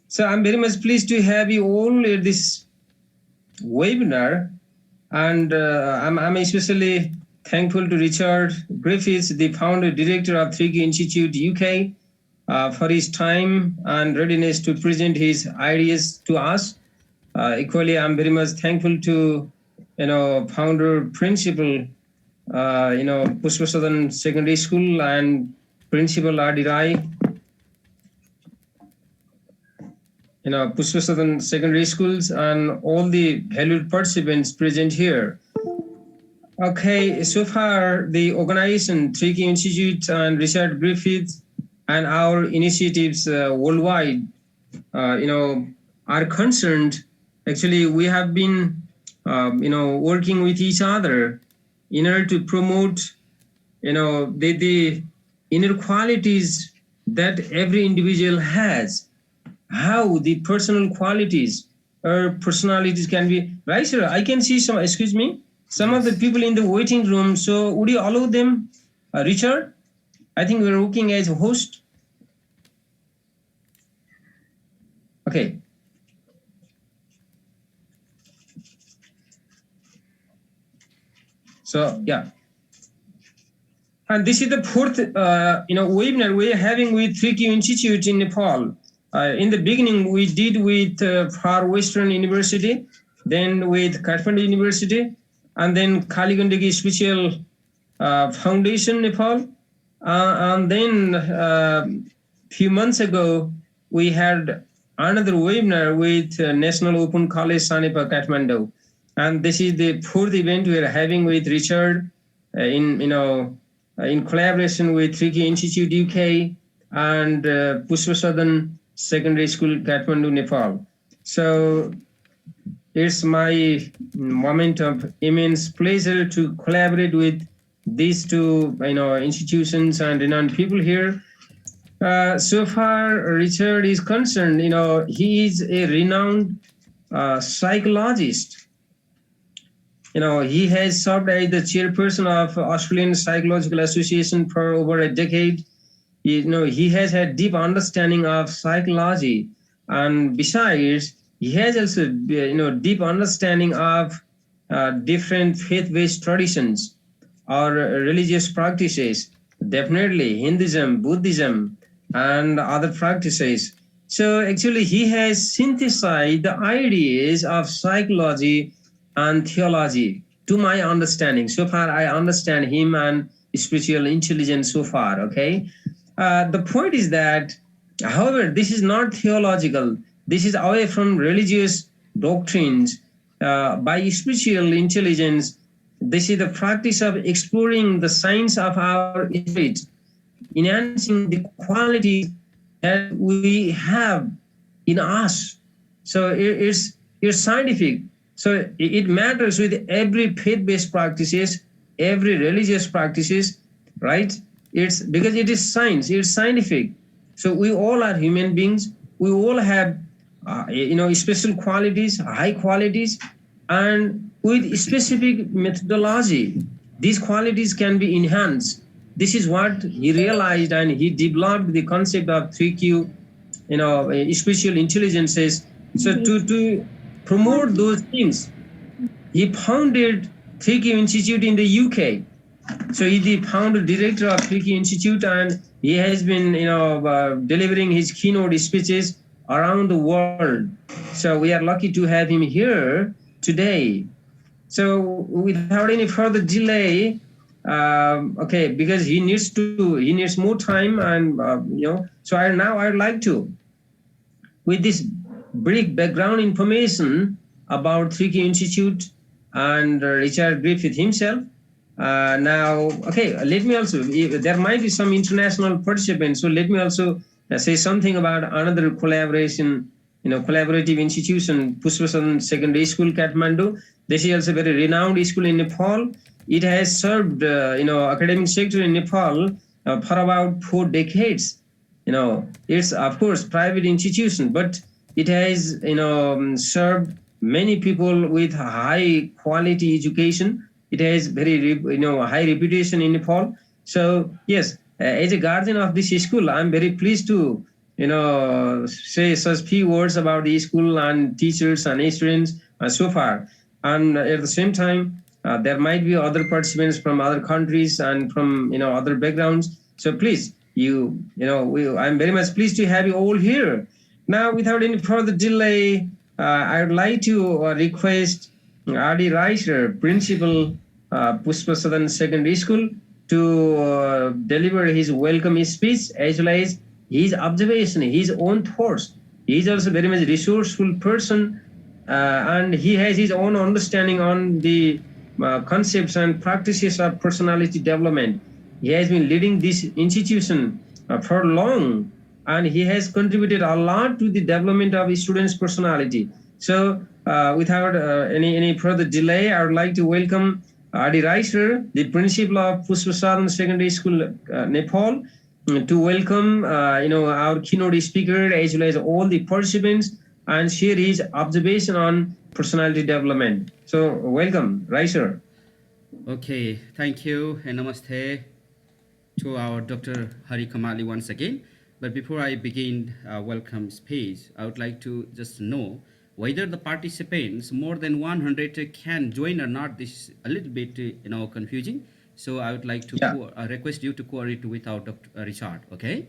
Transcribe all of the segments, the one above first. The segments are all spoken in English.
So I'm very much pleased to have you all at this webinar, and I'm especially thankful to Richard Griffiths, the founder director of 3Q Institute UK, for his time and readiness to present his ideas to us. Equally, I'm very much thankful to founder principal Pusdhan Secondary School and Principal R.D. Rai, Pusdhan Secondary Schools, and all the valued participants present here. Okay, so far the organization 3Q Institute and Richard Griffiths and our initiatives worldwide, are concerned. Actually, we have been, working with each other in order to promote, the inner qualities that every individual has, how the personal qualities or personalities can be. Right, sir? I can see some, excuse me, some of the people in the waiting room. So would you allow them, Richard? I think we're working as a host. Okay. So yeah, and this is the fourth webinar we're having with 3Q Institute in Nepal. In the beginning, we did with Far Western University, then with Kathmandu University, and then Kaligandagi Special Foundation Nepal, and then few months ago we had another webinar with National Open College Sanepa Kathmandu. And this is the fourth event we are having with Richard in collaboration with 3Q Institute UK and Pusdhan Secondary School, Kathmandu, Nepal. So it's my moment of immense pleasure to collaborate with these two institutions and renowned people here. So far, Richard is concerned, he is a renowned psychologist. He has served as the chairperson of Australian Psychological Association for over a decade. He has had deep understanding of psychology, and besides, he has also deep understanding of different faith-based traditions or religious practices. Definitely Hinduism, Buddhism, and other practices. So actually, he has synthesized the ideas of psychology and theology, to my understanding. So far, I understand him and spiritual intelligence so far, okay? The point is that, however, this is not theological. This is away from religious doctrines. By spiritual intelligence, this is the practice of exploring the science of our spirit, enhancing the qualities that we have in us. So it's scientific. So it matters with every faith-based practices, every religious practices, right? It's because it is science, it's scientific. So we all are human beings. We all have, special qualities, high qualities, and with specific methodology, these qualities can be enhanced. This is what he realized, and he developed the concept of 3Q, spiritual intelligences. So to promote those things, he founded 3Q Institute in the UK. So he's the founder director of 3Q Institute, and he has been, delivering his keynote speeches around the world. So we are lucky to have him here today. So without any further delay, okay, because he needs more time, and so I'd like to, with this brief background information about 3Q Institute and Richard Griffith himself. Now, okay, let me also, there might be some international participants, so let me also say something about another collaboration, collaborative institution, Pusdhan Secondary School, Kathmandu. This is also a very renowned school in Nepal. It has served, academic sector in Nepal for about 4 decades. It's of course private institution, but it has, served many people with high quality education. It has very, high reputation in Nepal. So yes, as a guardian of this school, I'm very pleased to, say such few words about the school and teachers and students so far. And at the same time, there might be other participants from other countries and from other backgrounds. So please, I'm very much pleased to have you all here. Now, without any further delay, I would like to request Adi Reiser, Principal, Puspasadan Secondary School, to deliver his welcome speech as well as his observation, his own thoughts. He is also very much resourceful person, and he has his own understanding on the concepts and practices of personality development. He has been leading this institution for long, and he has contributed a lot to the development of students' personality. So, without any further delay, I would like to welcome Adi Reiser, the principal of Puspasadan Secondary School, Nepal, to welcome our keynote speaker as well as all the participants and share his observation on personality development. So welcome, Reiser. Okay, thank you and namaste to our Dr. Hari Kamali once again. But before I begin welcome speech, I would like to just know whether the participants more than 100 can join or not. This is a little bit confusing. So I would like to request you to coordinate with our Dr. Richard. Okay.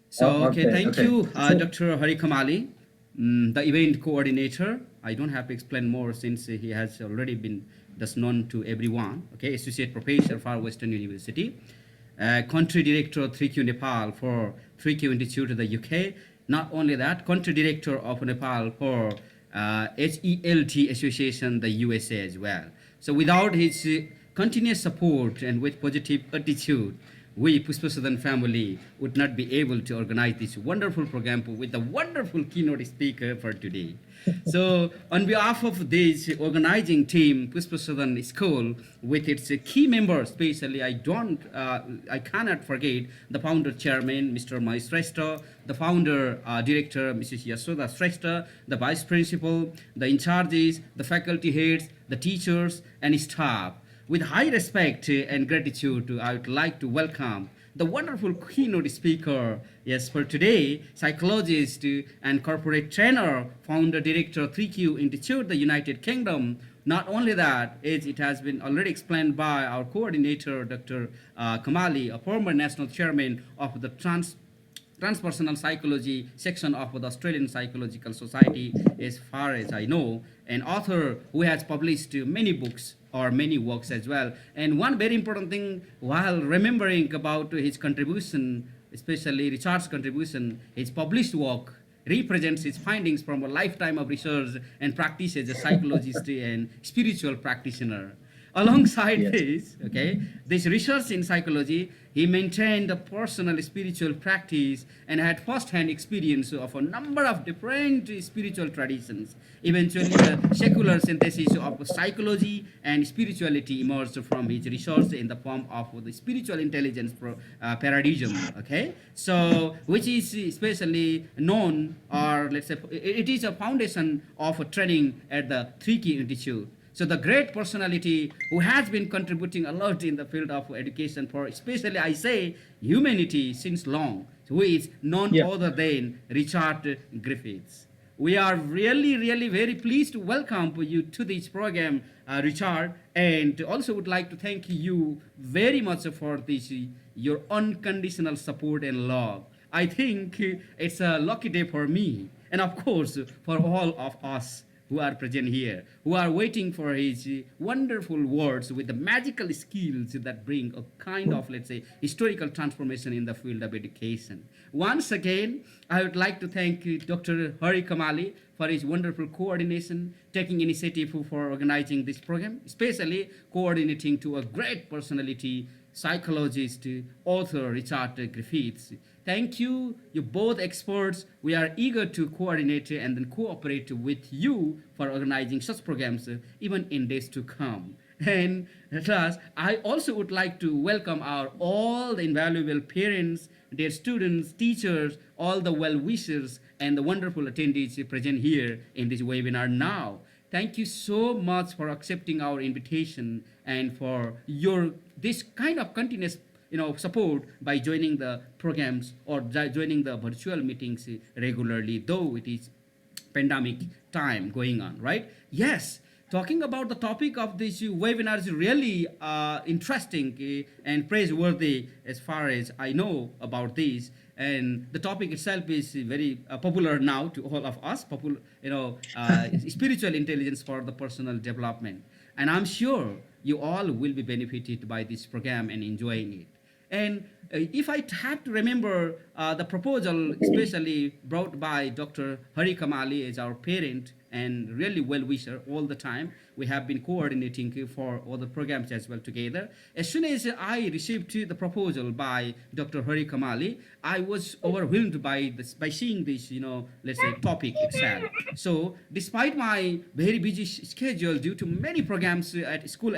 So thank you, Dr. Hari Kamali, the event coordinator. I don't have to explain more since he has already been just known to everyone. Okay, associate professor for Western University, country director 3Q Nepal for 3Q Institute of the UK. Not only that, country director of Nepal for HELT Association, the USA as well. So without his continuous support and with positive attitude, we Puspasadan family would not be able to organize this wonderful program with the wonderful keynote speaker for today. So on behalf of this organizing team, Puspasadan School, with its key members, especially I cannot forget the founder chairman, Mr. Mai Shrestha, the founder director, Mrs. Yasoda Shrestha, the vice principal, the in charges, the faculty heads, the teachers and staff. With high respect and gratitude, I would like to welcome the wonderful keynote speaker, yes, for today, psychologist and corporate trainer, founder, director, 3Q Institute, the United Kingdom. Not only that, it has been already explained by our coordinator, Dr. Kamali, a former national chairman of the transpersonal psychology section of the Australian Psychological Society, as far as I know, an author who has published many books or many works as well. And one very important thing, while remembering about his contribution, especially Richard's contribution, his published work represents his findings from a lifetime of research and practice as a psychologist and spiritual practitioner. Alongside this research in psychology, he maintained a personal spiritual practice and had first-hand experience of a number of different spiritual traditions. Eventually, the secular synthesis of psychology and spirituality emerged from his research in the form of the spiritual intelligence paradigm. So which is especially known, or let's say, it is a foundation of a training at the 3K Institute. So the great personality who has been contributing a lot in the field of education for, especially I say, humanity since long, who is none other than Richard Griffiths. We are really, really very pleased to welcome you to this program, Richard, and also would like to thank you very much for this, your unconditional support and love. I think it's a lucky day for me, and of course for all of us who are present here, who are waiting for his wonderful words with the magical skills that bring a kind of, let's say, historical transformation in the field of education. Once again, I would like to thank Dr. Hari Kamali for his wonderful coordination, taking initiative for organizing this program, especially coordinating to a great personality, psychologist, author Richard Griffiths. Thank you, you both experts. We are eager to coordinate and then cooperate with you for organizing such programs even in days to come. And at last, I also would like to welcome our all the invaluable parents, their students, teachers, all the well-wishers, and the wonderful attendees present here in this webinar now. Thank you so much for accepting our invitation and for your this kind of continuous support by joining the programs or joining the virtual meetings regularly, though it is pandemic time going on, right? Yes, talking about the topic of this webinar is really interesting and praiseworthy as far as I know about this. And the topic itself is very popular now to all of us, spiritual intelligence for the personal development. And I'm sure you all will be benefited by this program and enjoying it. And if I have to remember the proposal, especially brought by Dr. Hari Kamali as our parent and really well-wisher all the time, we have been coordinating for all the programs as well together. As soon as I received the proposal by Dr. Hari Kamali, I was overwhelmed by this, by seeing this, let's say, topic itself. So, despite my very busy schedule due to many programs at school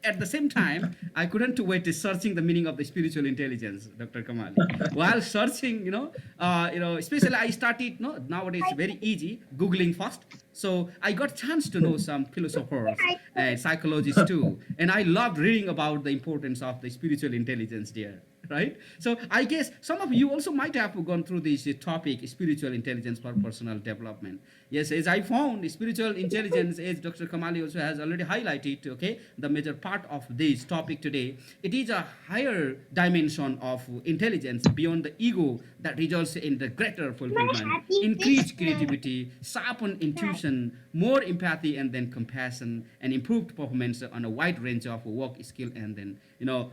at the same time, I couldn't wait to searching the meaning of the spiritual intelligence, Dr. Kamali. While searching, especially I started, nowadays it's very easy, Googling first. So I got chance to know some philosophers and psychologists too. And I loved reading about the importance of the spiritual intelligence there. Right? So I guess some of you also might have gone through this topic, spiritual intelligence for personal development. Yes, as I found, spiritual intelligence, as Dr. Kamali also has already highlighted, okay, the major part of this topic today, it is a higher dimension of intelligence beyond the ego that results in the greater fulfillment, increased creativity, sharpened intuition, more empathy, and then compassion, and improved performance on a wide range of work skill and then,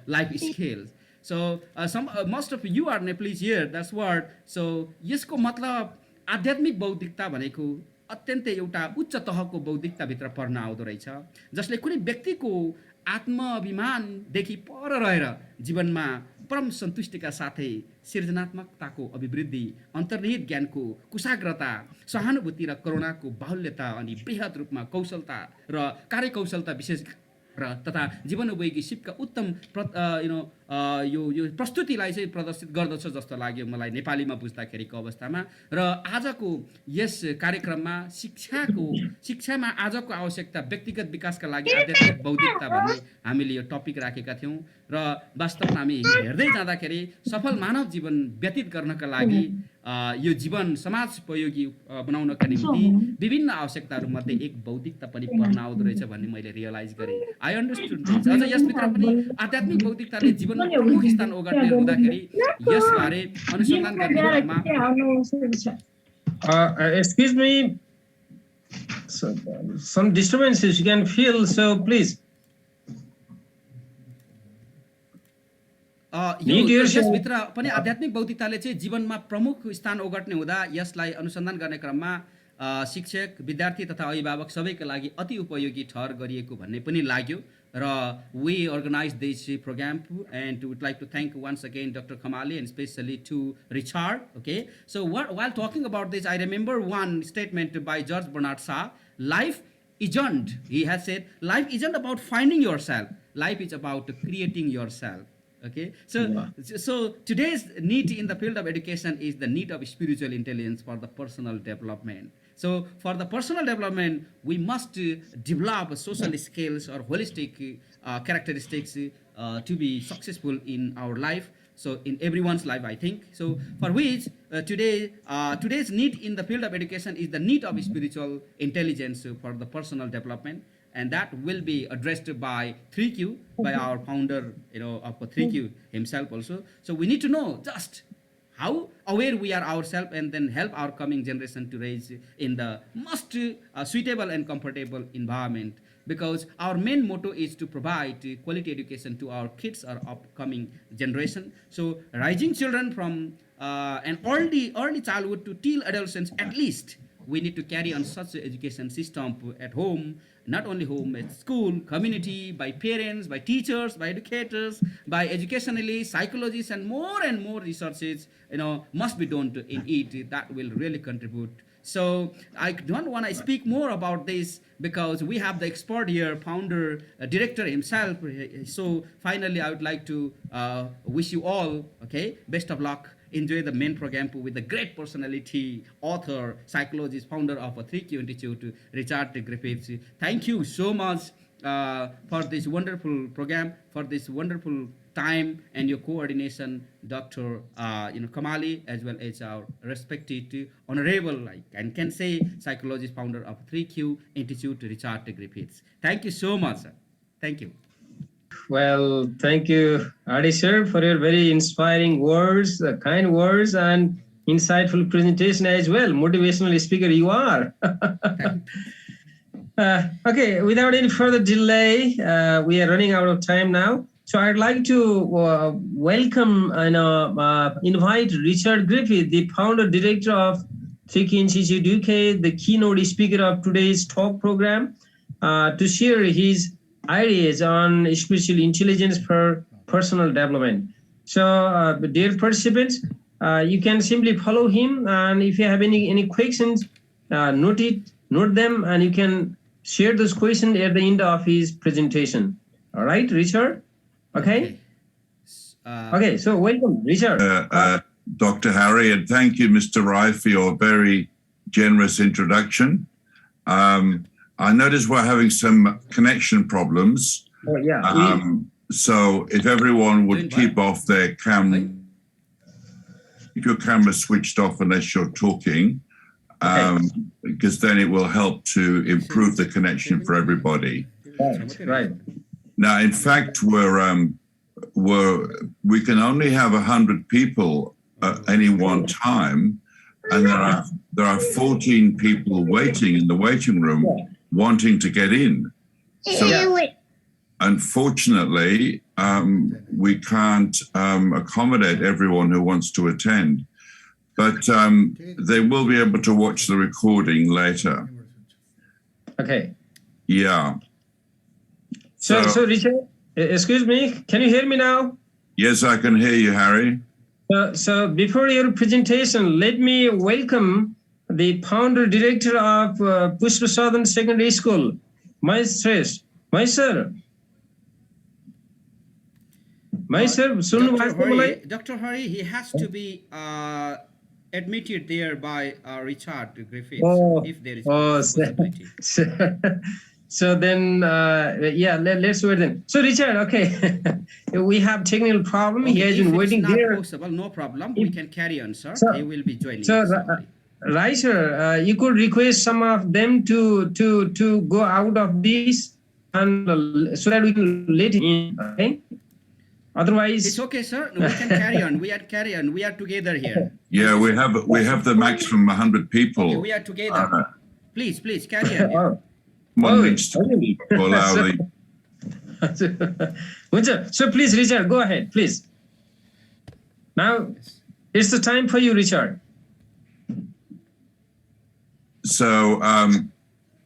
life skills. So most of you are Nepalese here, that's word. So यसको मतलब आध्यात्मिक बौद्धिकता भनेको अत्यन्तै एउटा उच्च तहको बौद्धिकताभित्र पर्न आउँदो रहेछ, जसले कुनै व्यक्तिको आत्माभिमानदेखि पर रहेर जीवनमा परम सन्तुष्टिका साथै सृजनात्मकताको अभिवृद्धि, अन्तर्निहित ज्ञानको कुशाग्रता, सहानुभूति र करुणाको बाहुल्यता अनि बृहत रूपमा कौशलता र कार्यकौशलता विशेष तथा जीवनोपयोगी सिपका उत्तम यो प्रस्तुतिलाई चाहिँ प्रदर्शित गर्दछ जस्तो लाग्यो मलाई नेपालीमा बुझ्दाखेरिको अवस्थामा। र आजको यस कार्यक्रममा शिक्षामा आजको आवश्यकता व्यक्तिगत विकासका लागि आध्यात्मिक बौद्धिकता भन्ने हामीले यो टपिक राखेका थियौँ र वास्तवमा हामी हेर्दै जाँदाखेरि सफल मानव जीवन व्यतीत गर्नका लागि यो जीवन समाज उपयोगी बनाउनका निम्ति विभिन्न आवश्यकताहरूमध्ये एक बौद्धिकता पनि पर्न आउँदो रहेछ भन्ने मैले रियलाइज गरेँ। आई अन्डरस्टुड दिस। अझ यसभित्र पनि आध्यात्मिक बौद्धिकताले जीवनमा प्रमुख स्थान ओगट्ने हुँदाखेरि यसबारे अनुसन्धान गर्ने क्रममा excuse me, so, some disturbances you can feel, so please. यसभित्र पनि आध्यात्मिक बौद्धिकताले चाहिँ जीवनमा प्रमुख स्थान ओगट्ने हुँदा यसलाई अनुसन्धान गर्ने क्रममा शिक्षक, विद्यार्थी तथा अभिभावक सबैका लागि अति उपयोगी ठहर गरिएको भन्ने पनि लाग्यो र we organized this program and would like to thank once again Dr. Kamali and especially to Richard. Okay, so while talking about this, I remember one statement by George Bernard Shaw. Life isn't, he has said, life isn't about finding yourself, life is about creating yourself. Okay, so today's need in the field of education is the need of spiritual intelligence for the personal development. So for the personal development, we must develop social skills or holistic characteristics to be successful in our life. So in everyone's life, I think. So for which today's need in the field of education is the need of spiritual intelligence for the personal development. And that will be addressed by 3Q, by our founder, of 3Q himself also. So we need to know just how aware we are ourselves and then help our coming generation to raise in the most suitable and comfortable environment. Because our main motto is to provide quality education to our kids or upcoming generation. So rising children from an early childhood to till adolescence at least, we need to carry on such education system at home, not only home, at school, community, by parents, by teachers, by educators, by educationalists, psychologists, and more researches, must be done in it that will really contribute. So I don't want to speak more about this because we have the expert here, founder, director himself. So finally, I would like to wish you all, okay, best of luck. Enjoy the main program with the great personality, author, psychologist, founder of 3Q Institute, Richard Griffiths. Thank you so much for this wonderful program, for this wonderful time and your coordination, Dr. Kamali, as well as our respected honorable, like, and can say psychologist founder of 3Q Institute, Richard Griffiths. Thank you so much, sir. Thank you. Well, thank you, Adi sir, for your very inspiring words, kind words, and insightful presentation as well. Motivational speaker you are. Okay, without any further delay, we are running out of time now. So I'd like to welcome and invite Richard Griffith, the founder director of 3Q Institute UK, the keynote speaker of today's talk program, to share his ideas on artificial intelligence for personal development. So, dear participants, you can simply follow him, and if you have any questions, note them, and you can share those questions at the end of his presentation. All right, Richard? Okay? Okay, so welcome, Richard. Dr. Harry, and thank you, Mr. Rai, for your very generous introduction. I notice we're having some connection problems. Oh, yeah. So if everyone would keep off their keep your camera switched off unless you're talking, because then it will help to improve the connection for everybody. Right. Now, in fact, we can only have 100 people at any one time, and there are 14 people waiting in the waiting room wanting to get in. So, unfortunately, we can't accommodate everyone who wants to attend, but they will be able to watch the recording later. Okay. Yeah. So Richard, excuse me, can you hear me now? Yes, I can hear you, Harry. So before your presentation, let me welcome the founder director of Puspasadan Secondary School, my sir. Dr. Hari, he has to be admitted there by Richard Griffiths, if there is possibility. So then, let's wait then. So Richard, okay, we have technical problem. Okay, he has been waiting there. If it's not possible, no problem. We can carry on, sir. He will be joining so, us. Right, sir. You could request some of them to go out of this, and so that we can let him in. Okay. Otherwise, it's okay, sir. We can carry on. We are together here. Yeah, we have the maximum 100 people. Okay, we are together. Please carry on. One needs to allow So please, Richard, go ahead, please. Now, it's the time for you, Richard. So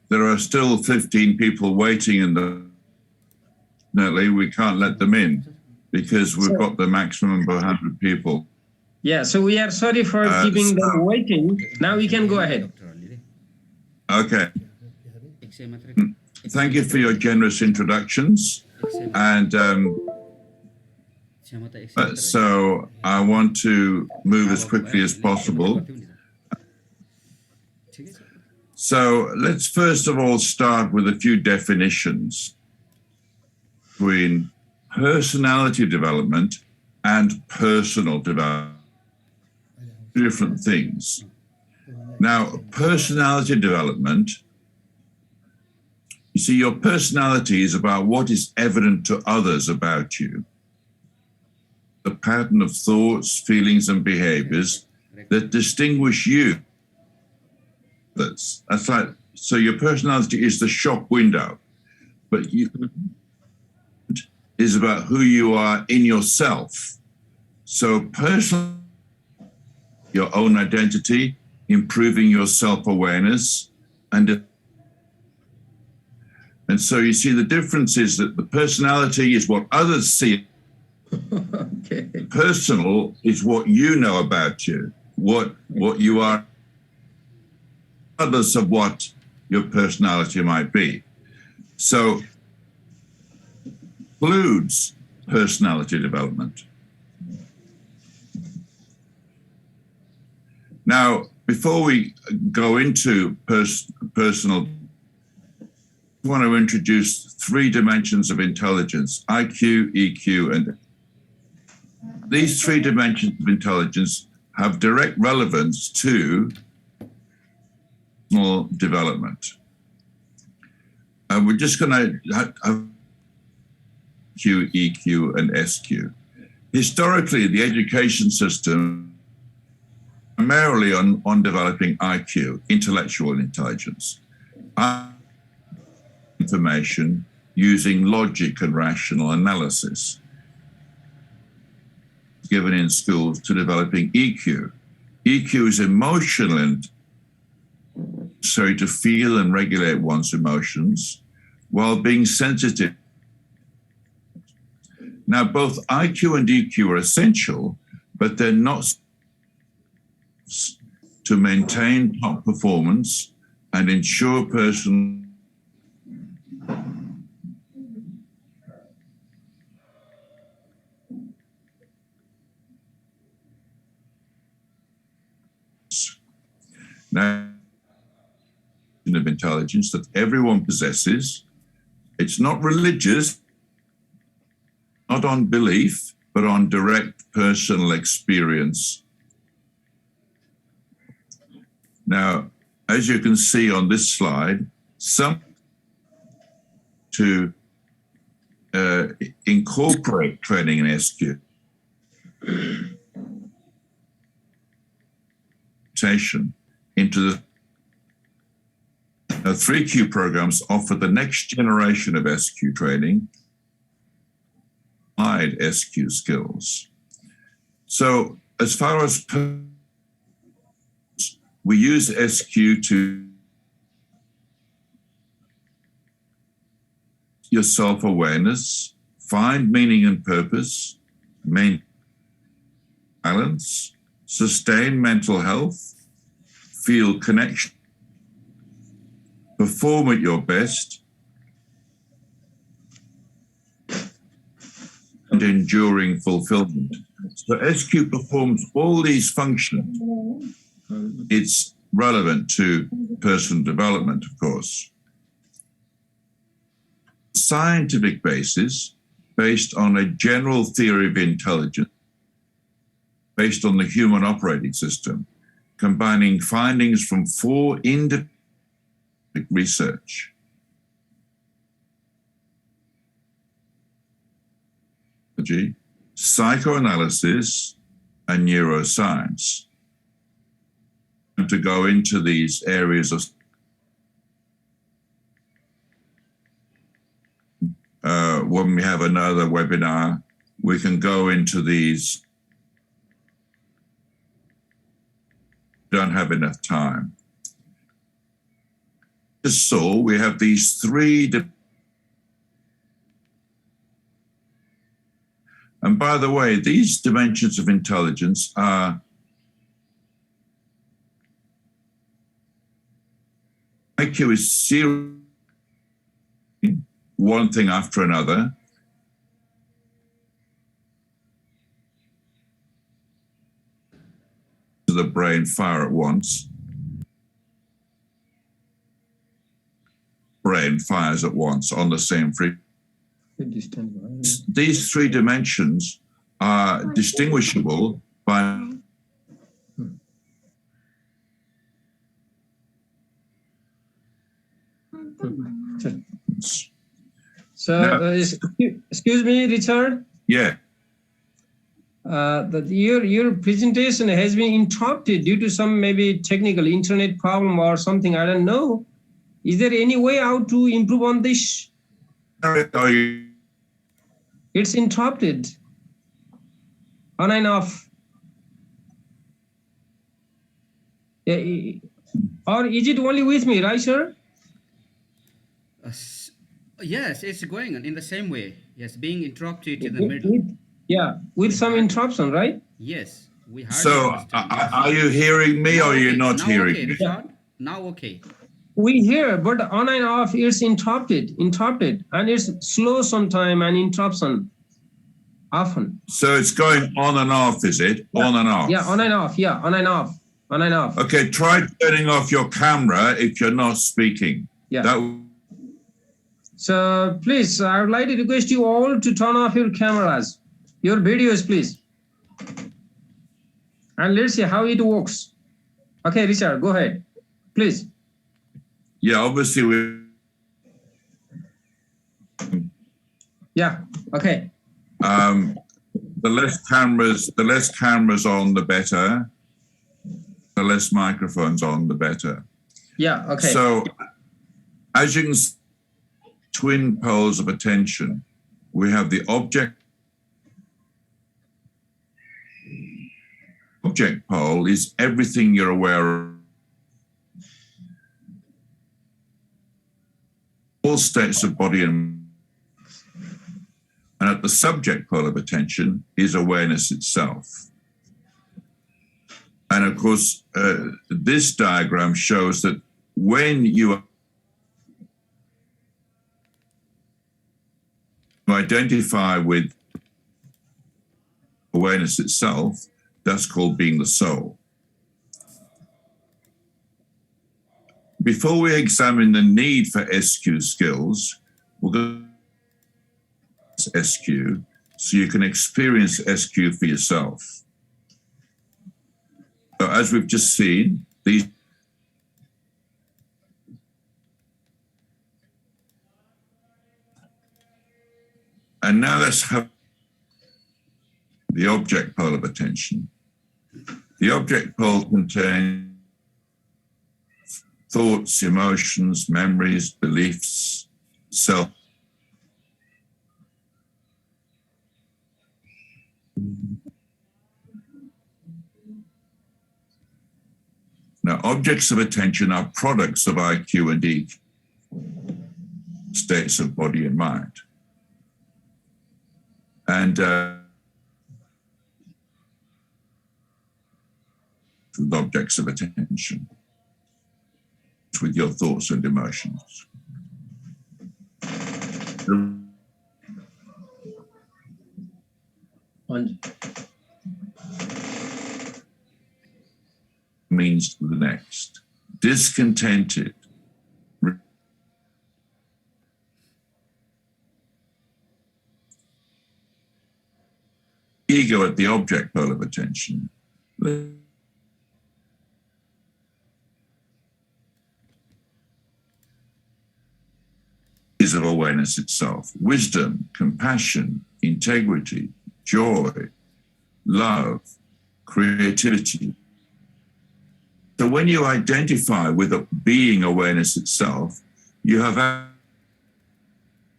there are still 15 people waiting in we can't let them in because we've got the maximum of 100 people. Yeah, so we are sorry for keeping them waiting. Now we can go ahead. Okay. Thank you for your generous introductions. And so I want to move as quickly as possible. So let's first of all start with a few definitions between personality development and personal development. Different things. Now, personality development, you see, your personality is about what is evident to others about you. The pattern of thoughts, feelings, and behaviors that distinguish you. That's like, so your personality is the shop window, but is about who you are in yourself. So personal, your own identity, improving your self-awareness, and so you see the difference is that the personality is what others see. Okay. Personal is what you know about you, what you are, regardless of what your personality might be. So includes personality development. Now, before we go into personal, I want to introduce 3 dimensions of intelligence: IQ, EQ, and these three dimensions of intelligence have direct relevance to personal development. And we're just going to have Q, EQ, and SQ. Historically, the education system primarily on developing IQ, intellectual intelligence, information using logic and rational analysis, given in schools, to developing EQ. EQ is emotional and necessary to feel and regulate one's emotions while being sensitive. Now, both IQ and EQ are essential, but they're not to maintain top performance and ensure personal. Now, of intelligence that everyone possesses. It's not religious, not on belief, but on direct personal experience. Now, as you can see on this slide, some to incorporate training in SQ into the 3Q programs offer the next generation of SQ training, applied SQ skills. So as far as we use SQ to your self-awareness, find meaning and purpose, maintain balance, sustain mental health, feel connection, perform at your best, and enduring fulfillment. So SQ performs all these functions. It's relevant to personal development, of course. Scientific basis, based on a general theory of intelligence, based on the human operating system, combining findings from 4 independent research. Psychoanalysis and neuroscience. And to go into these areas of when we have another webinar, we can go into these. Don't have enough time. So we have these 3 and by the way, these dimensions of intelligence are IQ is serious, one thing after another. The brain fire at once. Brain fires at once on the same frequency. These 3 dimensions are distinguishable by So, excuse me, Richard. Yeah. That your presentation has been interrupted due to some maybe technical internet problem or something. I don't know. Is there any way out to improve on this? It's interrupted. On and off. Or is it only with me, right, sir? Yes, it's going on in the same way. Yes, being interrupted in the middle. With some interruption, right? Yes, we heard. So, are you hearing me or are you not hearing me? Richard? Now, okay. We hear, but on and off, it's interrupted, and it's slow sometime and interruption often. So it's going on and off, is it? Yeah. On and off? Yeah, on and off. Yeah, on and off. On and off. Okay, try turning off your camera if you're not speaking. Yeah. So please, I would like to request you all to turn off your cameras, your videos, please. and let's see how it works. Okay, Richard, go ahead, please. Yeah, obviously Yeah, okay. The less cameras on, the better. The less microphones on, the better. Yeah, okay. So, as you can see, twin poles of attention. We have the object. Object pole is everything you're aware of. All states of body and at the subject pole of attention is awareness itself. And of course, this diagram shows that when you identify with awareness itself, that's called being the soul. Before we examine the need for SQ skills, we'll go to SQ so you can experience SQ for yourself. So as we've just seen, these and now let's have the object pole of attention. The object pole contains thoughts, emotions, memories, beliefs, self. Now, objects of attention are products of IQ and EQ, states of body and mind. And with objects of attention, with your thoughts and emotions. Means to the next. Discontented. Ego at the object pole of attention. Is of awareness itself. Wisdom, compassion, integrity, joy, love, creativity. So when you identify with a being awareness itself, you have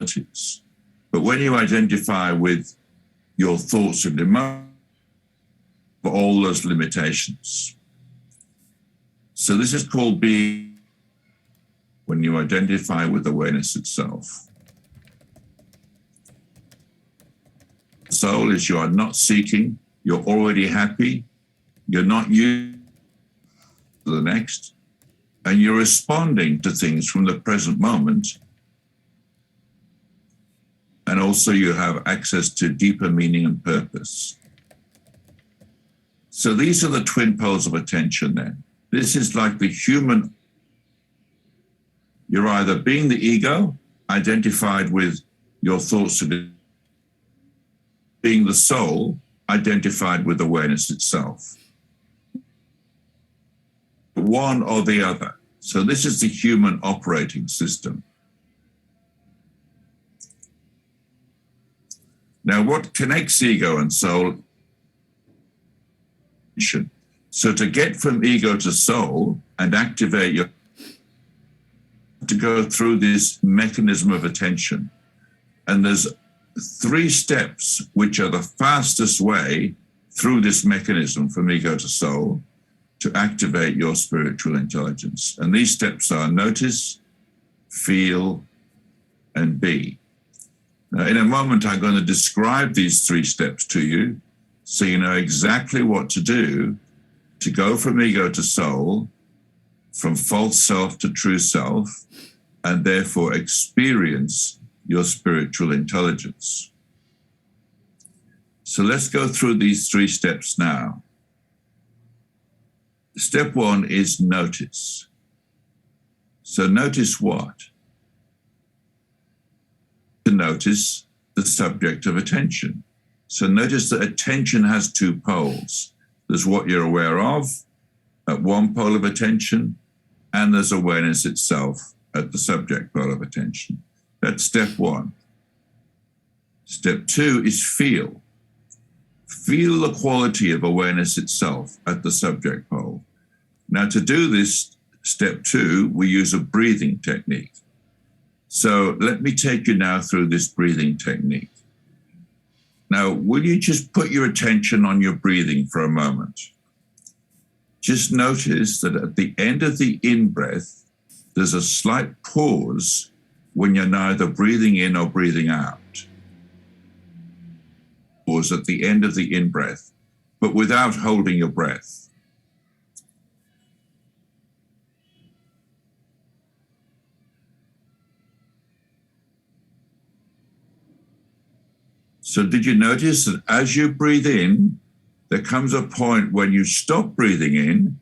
abilities. But when you identify with your thoughts and emotions, all those limitations. So this is called being when you identify with awareness itself. Soul is you are not seeking, you're already happy, you're not used to the next, and you're responding to things from the present moment. And also you have access to deeper meaning and purpose. So these are the twin poles of attention then. This is like the human. You're either being the ego, identified with your thoughts, and being the soul, identified with awareness itself. One or the other. So this is the human operating system. Now, what connects ego and soul? So to get from ego to soul and activate your, to go through this mechanism of attention. And there's 3 steps which are the fastest way through this mechanism from ego to soul to activate your spiritual intelligence. And these steps are notice, feel, and be. Now, in a moment, I'm going to describe these 3 steps to you so you know exactly what to do to go from ego to soul, from false self to true self, and therefore experience your spiritual intelligence. So let's go through these 3 steps now. Step 1 is notice. So notice what? To notice the subject of attention. So notice that attention has 2 poles. There's what you're aware of at one pole of attention, and there's awareness itself at the subject pole of attention. That's step one. Step two is feel. Feel the quality of awareness itself at the subject pole. Now, to do this, step two, we use a breathing technique. So let me take you now through this breathing technique. Now, will you just put your attention on your breathing for a moment? Just notice that at the end of the in-breath, there's a slight pause when you're neither breathing in or breathing out. Pause at the end of the in-breath, but without holding your breath. So did you notice that as you breathe in, there comes a point when you stop breathing in,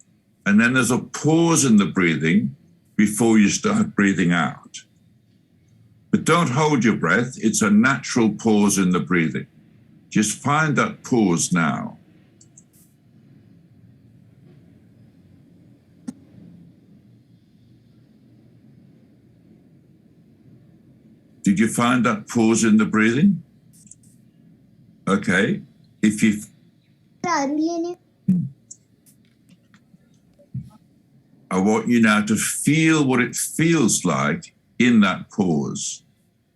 and then there's a pause in the breathing before you start breathing out. But don't hold your breath. It's a natural pause in the breathing. Just find that pause now. Did you find that pause in the breathing? Okay. If you I want you now to feel what it feels like in that pause.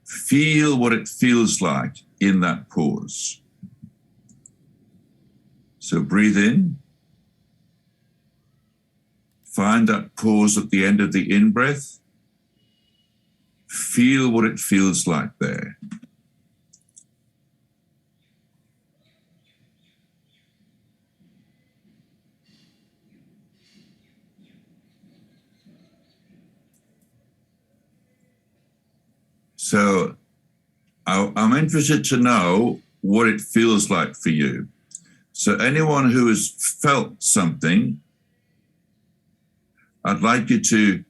Feel what it feels like in that pause. So breathe in. Find that pause at the end of the in-breath. Feel what it feels like there. So I'm interested to know what it feels like for you. So anyone who has felt something, I'd like you to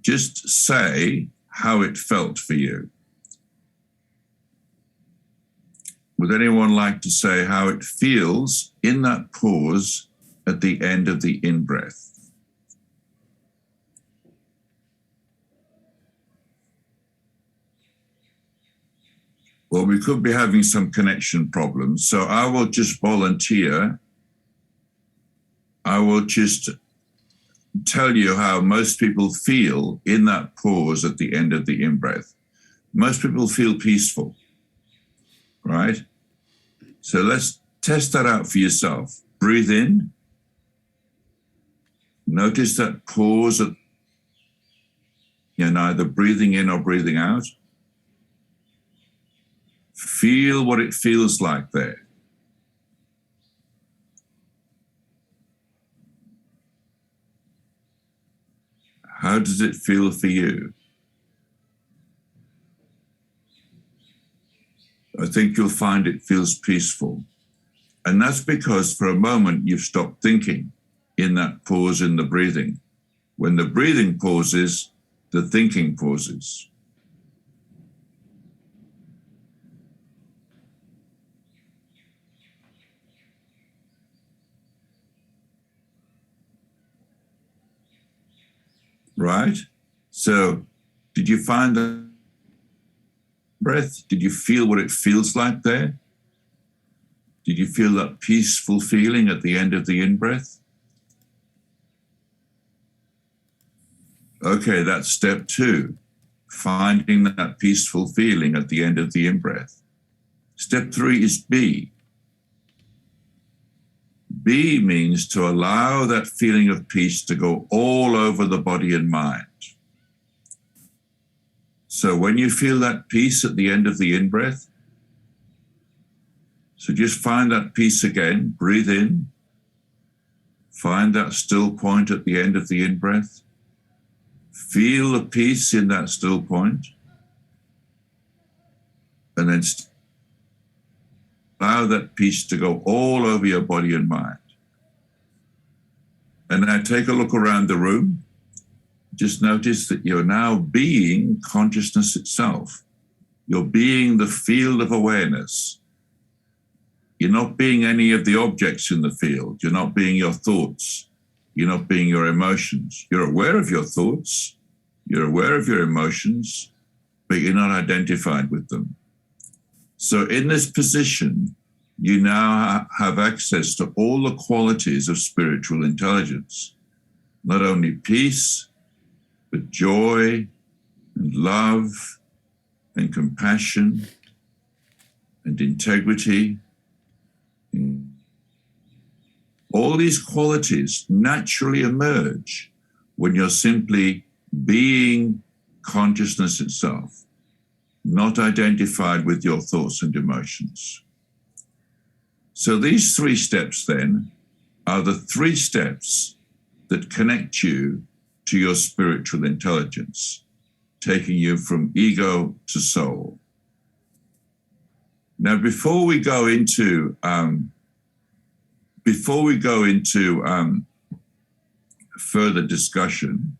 just say how it felt for you. Would anyone like to say how it feels in that pause at the end of the in-breath? Well, we could be having some connection problems, so I will just volunteer. I will just tell you how most people feel in that pause at the end of the in-breath. Most people feel peaceful, right? So let's test that out for yourself. Breathe in. Notice that pause. You're neither breathing in or breathing out. Feel what it feels like there. How does it feel for you? I think you'll find it feels peaceful. And that's because for a moment you've stopped thinking in that pause in the breathing. When the breathing pauses, the thinking pauses. Right? So did you find the breath? Did you feel what it feels like there? Did you feel that peaceful feeling at the end of the in-breath? Okay, that's step two, finding that peaceful feeling at the end of the in-breath. Step three is B. B means to allow that feeling of peace to go all over the body and mind. So when you feel that peace at the end of the in-breath, so just find that peace again, breathe in, find that still point at the end of the in-breath, feel the peace in that still point, and then allow that peace to go all over your body and mind. And now take a look around the room. Just notice that you're now being consciousness itself. You're being the field of awareness. You're not being any of the objects in the field. You're not being your thoughts. You're not being your emotions. You're aware of your thoughts. You're aware of your emotions, but you're not identified with them. So in this position, you now have access to all the qualities of spiritual intelligence, not only peace, but joy and love and compassion and integrity. All these qualities naturally emerge when you're simply being consciousness itself, not identified with your thoughts and emotions. So these 3 steps then are the 3 steps that connect you to your spiritual intelligence, taking you from ego to soul. Now, before we go into further discussion,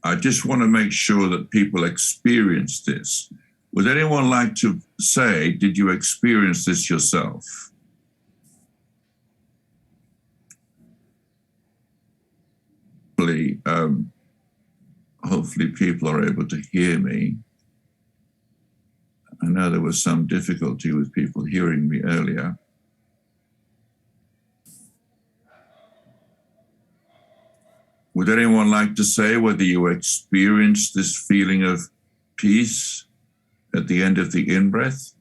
I just want to make sure that people experience this. Would anyone like to say, did you experience this yourself? Hopefully people are able to hear me. I know there was some difficulty with people hearing me earlier. Would anyone like to say whether you experienced this feeling of peace at the end of the in-breath?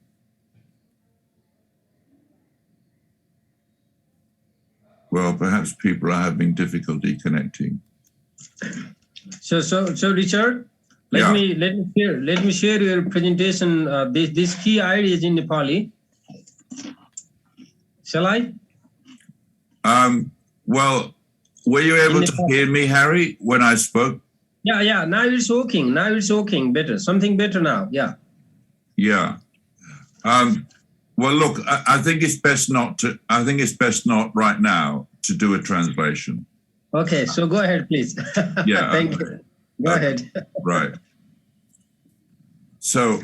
Well, perhaps people are having difficulty connecting. So Richard, let me share your presentation. This key ideas in Nepali. Shall I? Well, were you able to hear me, Harry, when I spoke? Yeah. Now it's working. Better. Something better now. Yeah. Yeah. Well, look, I think it's best not right now to do a translation. Okay, so go ahead, please. Yeah. Thank you. Go ahead. Right. So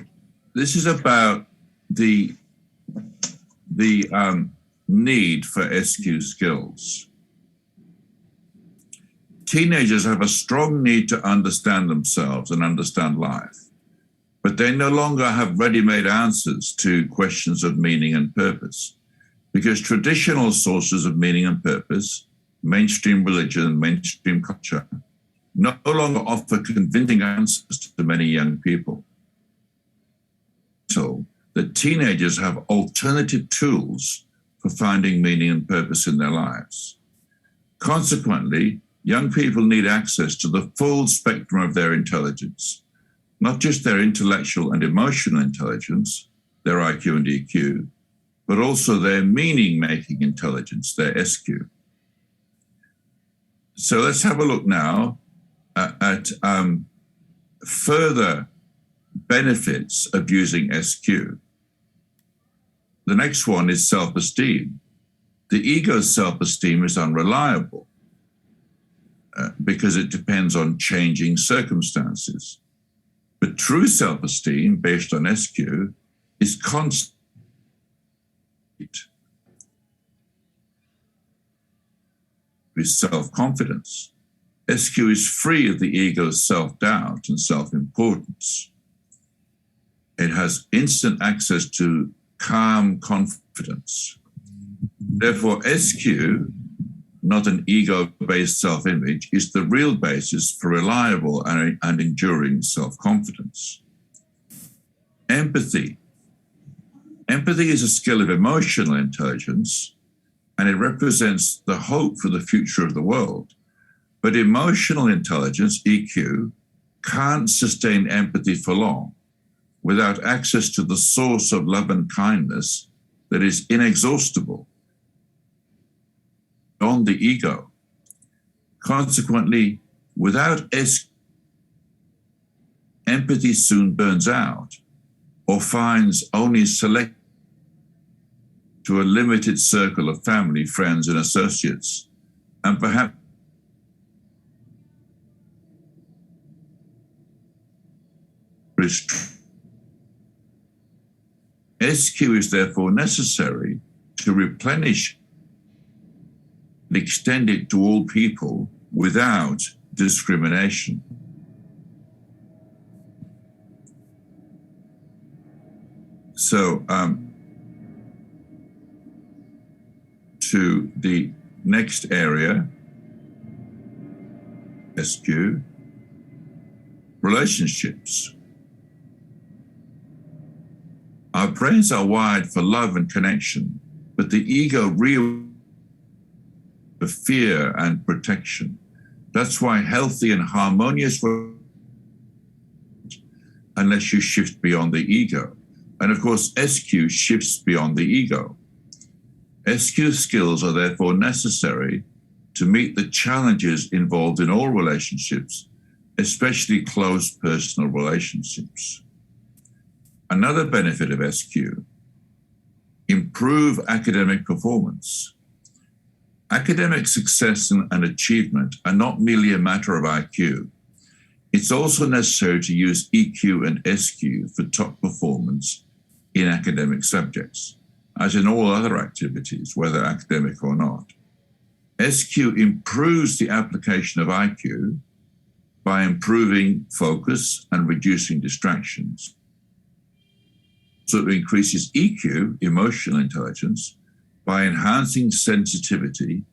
this is about the need for SQ skills. Teenagers have a strong need to understand themselves and understand life, but they no longer have ready-made answers to questions of meaning and purpose, because traditional sources of meaning and purpose, mainstream religion and mainstream culture, no longer offer convincing answers to many young people. So that teenagers have alternative tools for finding meaning and purpose in their lives. Consequently, young people need access to the full spectrum of their intelligence, not just their intellectual and emotional intelligence, their IQ and EQ, but also their meaning-making intelligence, their SQ. So let's have a look now at further benefits of using SQ. The next one is self-esteem. The ego's self-esteem is unreliable because it depends on changing circumstances. But true self-esteem based on SQ is constant. Is self-confidence. SQ is free of the ego's self-doubt and self-importance. It has instant access to calm confidence. Therefore, SQ, not an ego-based self-image, is the real basis for reliable and enduring self-confidence. Empathy. Empathy is a skill of emotional intelligence, and it represents the hope for the future of the world. But emotional intelligence, EQ, can't sustain empathy for long without access to the source of love and kindness that is inexhaustible beyond the ego. Consequently, without empathy soon burns out or finds only select to a limited circle of family, friends, and associates, and perhaps SQ is therefore necessary to replenish and extend it to all people without discrimination. So, to the next area, SQ, relationships. Our brains are wired for love and connection, but the ego real for fear and protection. That's why healthy and harmonious unless you shift beyond the ego. And of course, SQ shifts beyond the ego. SQ skills are therefore necessary to meet the challenges involved in all relationships, especially close personal relationships. Another benefit of SQ, improve academic performance. Academic success and achievement are not merely a matter of IQ. It's also necessary to use EQ and SQ for top performance in academic subjects, as in all other activities, whether academic or not. SQ improves the application of IQ by improving focus and reducing distractions. So it increases EQ, emotional intelligence, by enhancing sensitivity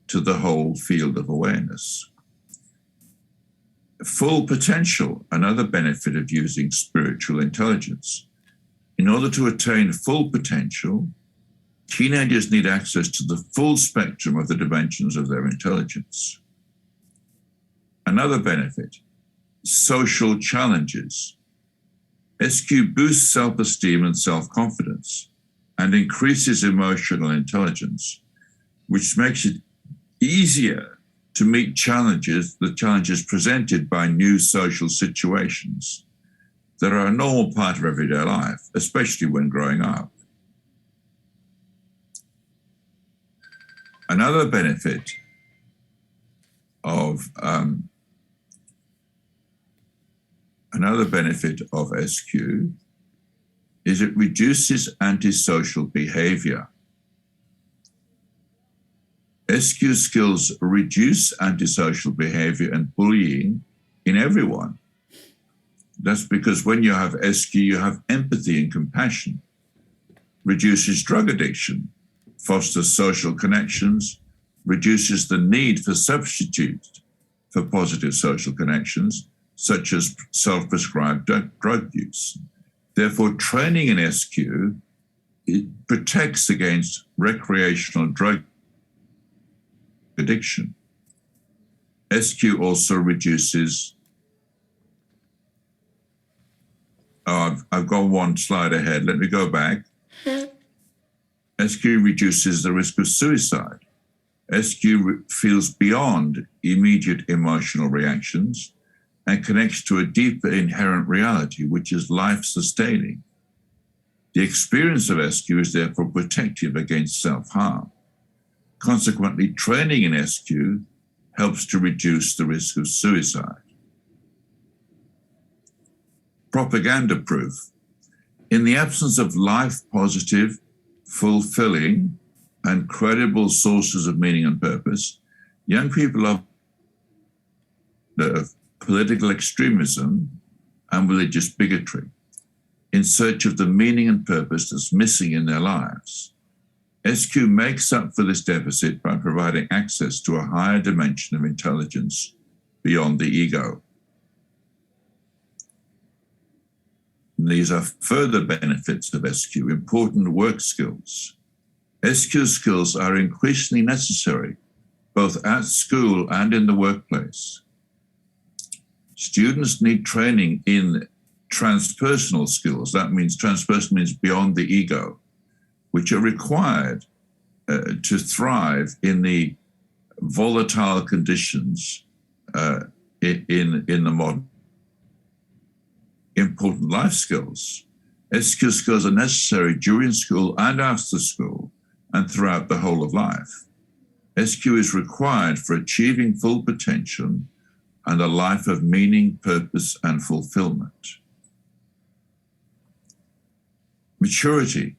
to the whole field of awareness. Full potential, another benefit of using spiritual intelligence. In order to attain full potential, teenagers need access to the full spectrum of the dimensions of their intelligence. Another benefit, social challenges. SQ boosts self-esteem and self-confidence and increases emotional intelligence, which makes it easier to meet the challenges presented by new social situations that are a normal part of everyday life, especially when growing up. Another benefit of SQ is it reduces antisocial behavior. SQ skills reduce antisocial behavior and bullying in everyone. That's because when you have SQ, you have empathy and compassion, reduces drug addiction, fosters social connections, reduces the need for substitutes for positive social connections, such as self-prescribed drug use. Therefore, training in SQ, it protects against recreational drug addiction. SQ also reduces, I've gone one slide ahead, let me go back. SQ reduces the risk of suicide. SQ feels beyond immediate emotional reactions and connects to a deeper inherent reality, which is life-sustaining. The experience of SQ is therefore protective against self-harm. Consequently, training in SQ helps to reduce the risk of suicide. Propaganda proof. In the absence of life-positive, fulfilling, and credible sources of meaning and purpose, young people are of political extremism and religious bigotry in search of the meaning and purpose that's missing in their lives. SQ makes up for this deficit by providing access to a higher dimension of intelligence beyond the ego. And these are further benefits of SQ, important work skills. SQ skills are increasingly necessary, both at school and in the workplace. Students need training in transpersonal skills. That means transpersonal means beyond the ego, which are required to thrive in the volatile conditions in the modern. Important life skills. SQ skills are necessary during school and after school and throughout the whole of life. SQ is required for achieving full potential and a life of meaning, purpose, and fulfillment. Maturity.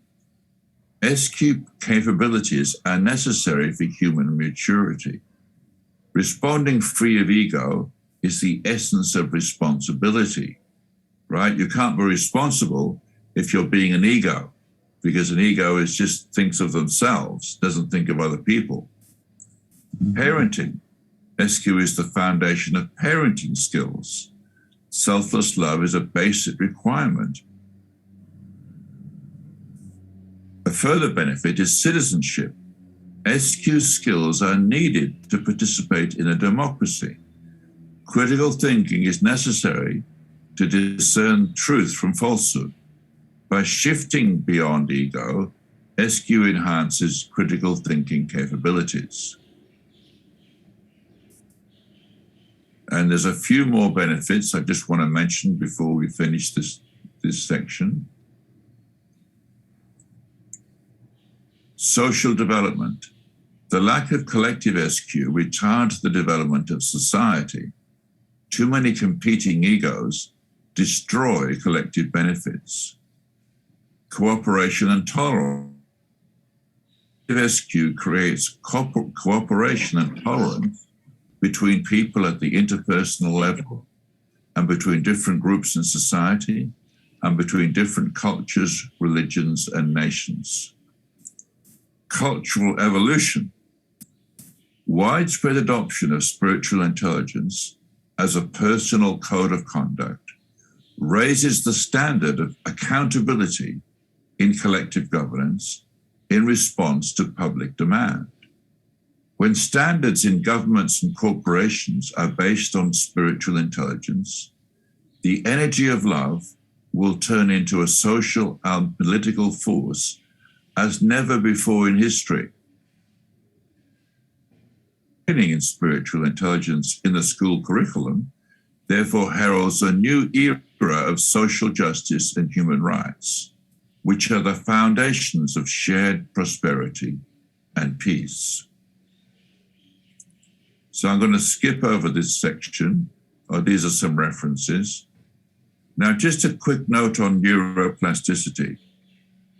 SQ capabilities are necessary for human maturity. Responding free of ego is the essence of responsibility, right? You can't be responsible if you're being an ego, because an ego is just thinks of themselves, doesn't think of other people. Parenting. SQ is the foundation of parenting skills. Selfless love is a basic requirement. A further benefit is citizenship. SQ skills are needed to participate in a democracy. Critical thinking is necessary to discern truth from falsehood. By shifting beyond ego, SQ enhances critical thinking capabilities. And there's a few more benefits I just want to mention before we finish this section. Social development. The lack of collective SQ retards the development of society. Too many competing egos destroy collective benefits. Cooperation and tolerance. SQ creates cooperation and tolerance between people at the interpersonal level, and between different groups in society, and between different cultures, religions, and nations. Cultural evolution. Widespread adoption of spiritual intelligence as a personal code of conduct raises the standard of accountability in collective governance in response to public demand. When standards in governments and corporations are based on spiritual intelligence, the energy of love will turn into a social and political force as never before in history. Training in spiritual intelligence in the school curriculum therefore heralds a new era of social justice and human rights, which are the foundations of shared prosperity and peace. So I'm going to skip over this section. These are some references. Now, just a quick note on neuroplasticity.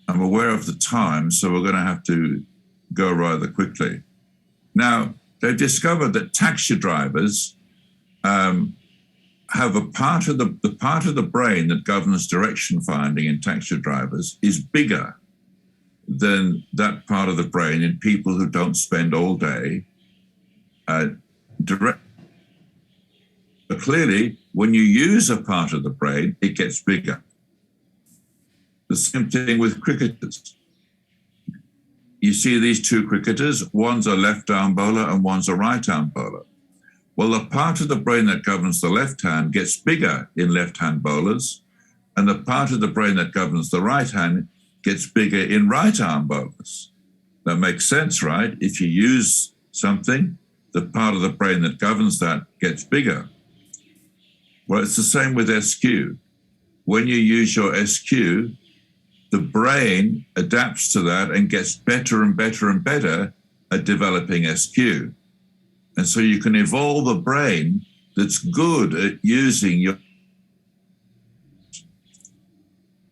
I'm aware of the time, so we're going to have to go rather quickly. Now, they've discovered that taxi drivers have a part of the brain that governs direction finding in taxi drivers is bigger than that part of the brain in people who don't spend all day direct. But clearly, when you use a part of the brain, it gets bigger. The same thing with cricketers. You see these two cricketers, one's a left arm bowler and one's a right arm bowler. Well, the part of the brain that governs the left hand gets bigger in left hand bowlers, and the part of the brain that governs the right hand gets bigger in right arm bowlers. That makes sense, right? If you use something, the part of the brain that governs that gets bigger. Well, it's the same with SQ. When you use your SQ, the brain adapts to that and gets better and better and better at developing SQ. And so you can evolve a brain that's good at using your...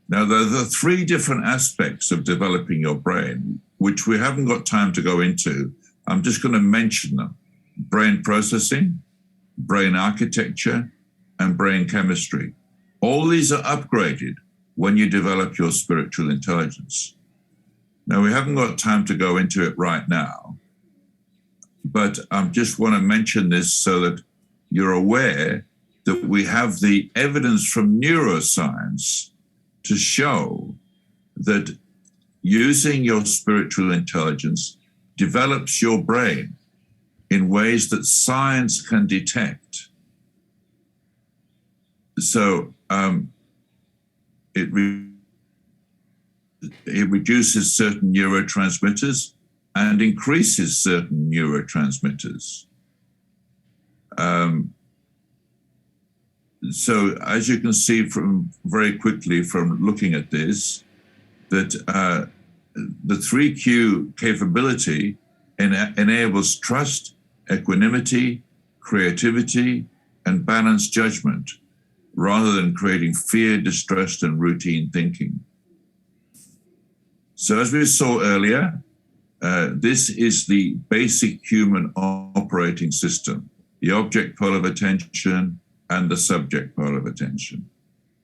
Now, there are the three different aspects of developing your brain, which we haven't got time to go into. I'm just going to mention them. Brain processing, brain architecture, and brain chemistry. All these are upgraded when you develop your spiritual intelligence. Now, we haven't got time to go into it right now, but I just want to mention this so that you're aware that we have the evidence from neuroscience to show that using your spiritual intelligence develops your brain in ways that science can detect. So it reduces certain neurotransmitters and increases certain neurotransmitters. So as you can see from very quickly from looking at this, that the 3Q capability enables trust, equanimity, creativity, and balanced judgment, rather than creating fear, distrust, and routine thinking. So as we saw earlier, this is the basic human operating system, the object pole of attention and the subject pole of attention.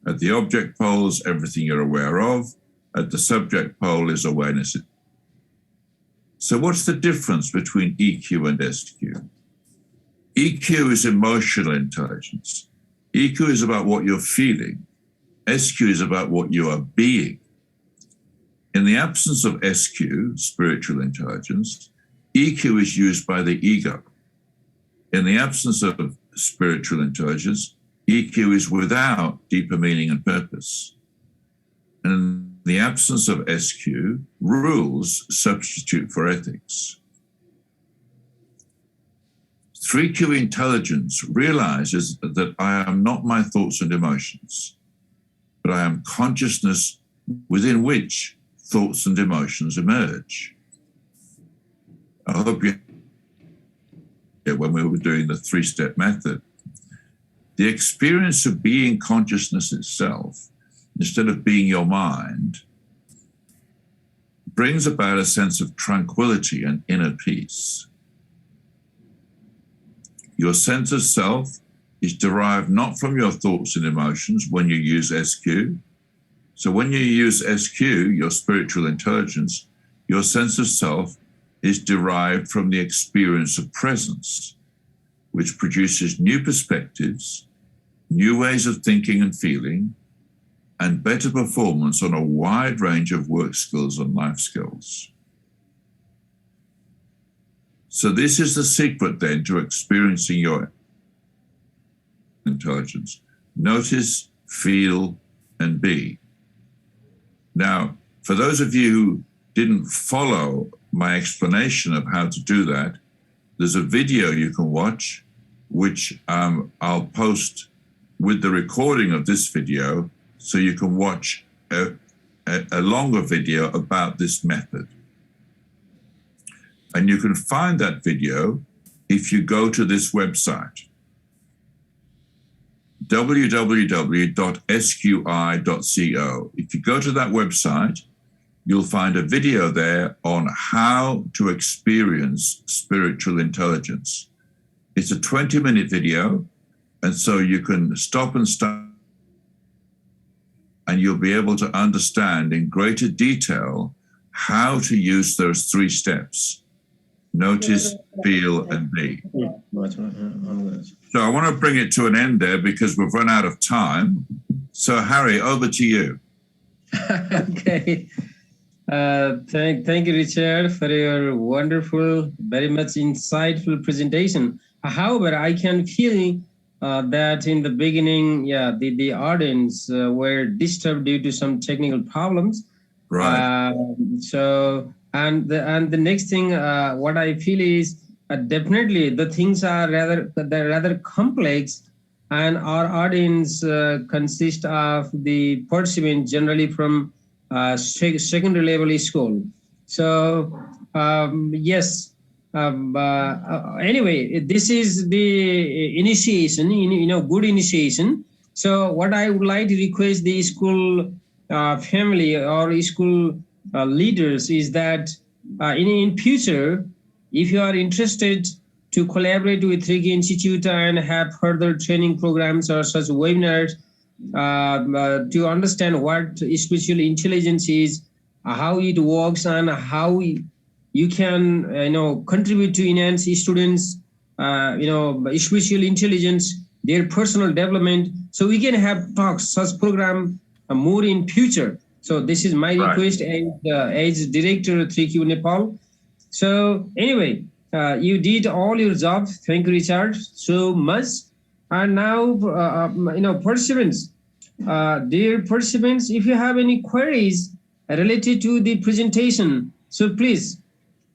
At the object pole is everything you're aware of. At the subject pole is awareness. So what's the difference between EQ and SQ? EQ is emotional intelligence. EQ is about what you're feeling. SQ is about what you are being. In the absence of SQ, spiritual intelligence, EQ is used by the ego. In the absence of spiritual intelligence, EQ is without deeper meaning and purpose. And in the absence of SQ, rules substitute for ethics. 3Q intelligence realizes that I am not my thoughts and emotions, but I am consciousness within which thoughts and emotions emerge. I hope you, when we were doing the 3-step method, the experience of being consciousness itself, instead of being your mind, brings about a sense of tranquility and inner peace. Your sense of self is derived not from your thoughts and emotions when you use SQ. So when you use SQ, your spiritual intelligence, your sense of self is derived from the experience of presence, which produces new perspectives, new ways of thinking and feeling, and better performance on a wide range of work skills and life skills. So this is the secret then to experiencing your intelligence. Notice, feel, and be. Now, for those of you who didn't follow my explanation of how to do that, there's a video you can watch, which I'll post with the recording of this video, so you can watch a longer video about this method. And you can find that video if you go to this website, www.sqi.co. If you go to that website, you'll find a video there on how to experience spiritual intelligence. It's a 20-minute video, and so you can stop and start, and you'll be able to understand in greater detail how to use those 3 steps. Notice, feel, and be. So I want to bring it to an end there because we've run out of time. So Harry, over to you. Okay. Thank you, Richard, for your wonderful, very much insightful presentation. However, I can feel that in the beginning, the audience were disturbed due to some technical problems. Right. And the next thing, what I feel is definitely the things are rather complex, and our audience consists of the participants generally from secondary level school. So yes. Anyway, this is the initiation, good initiation. So what I would like to request the school family or school leaders is that in future, if you are interested to collaborate with 3K Institute and have further training programs or such webinars to understand what spiritual intelligence is, how it works, and how you can contribute to enhance students spiritual intelligence, their personal development, so we can have talks, such program more in future. So this is my request as director 3Q Nepal. So anyway, you did all your job. Thank you, Richard, so much. And now participants, dear participants, if you have any queries related to the presentation, so please,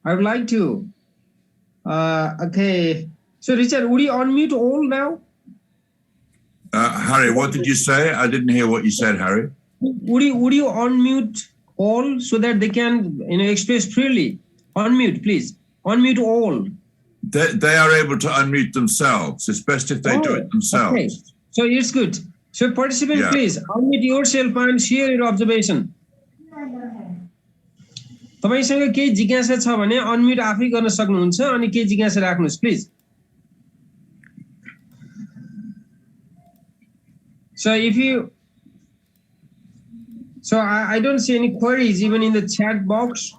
I would like to. Okay. So Richard, would you unmute all now? Harry, what did you say? I didn't hear what you said, Harry. Would you unmute all so that they can express freely? Unmute, please. Unmute all. They are able to unmute themselves. It's best if they do it themselves. Okay. So it's good. So participant, please unmute yourself and share your observation. तपाईसँग केही जिज्ञासा छ भने unmute आफै गर्न सक्नुहुन्छ अनि केही जिज्ञासा राख्नुस् please. So if you I don't see any queries even in the chat box.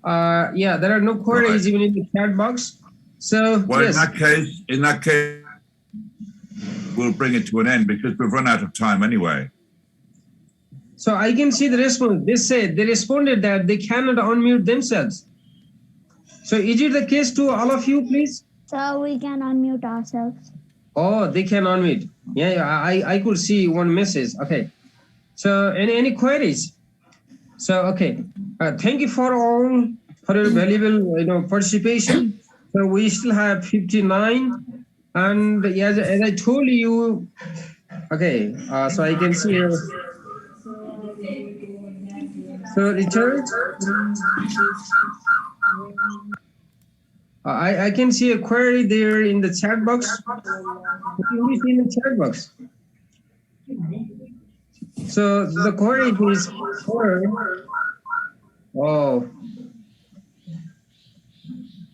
Yeah, there are no queries even in the chat box. So well, yes. in that case, we'll bring it to an end because we've run out of time anyway. So I can see the response. They responded that they cannot unmute themselves. So is it the case to all of you, please? So we can unmute ourselves. Oh, they can unmute. Yeah, I could see one message. Okay. So any queries? So okay. Thank you for all for your valuable participation. So we still have 59, and as I told you, okay. So I can see here. So Richard, I can see a query there in the chat box. What do you see in the chat box? So the query is, oh,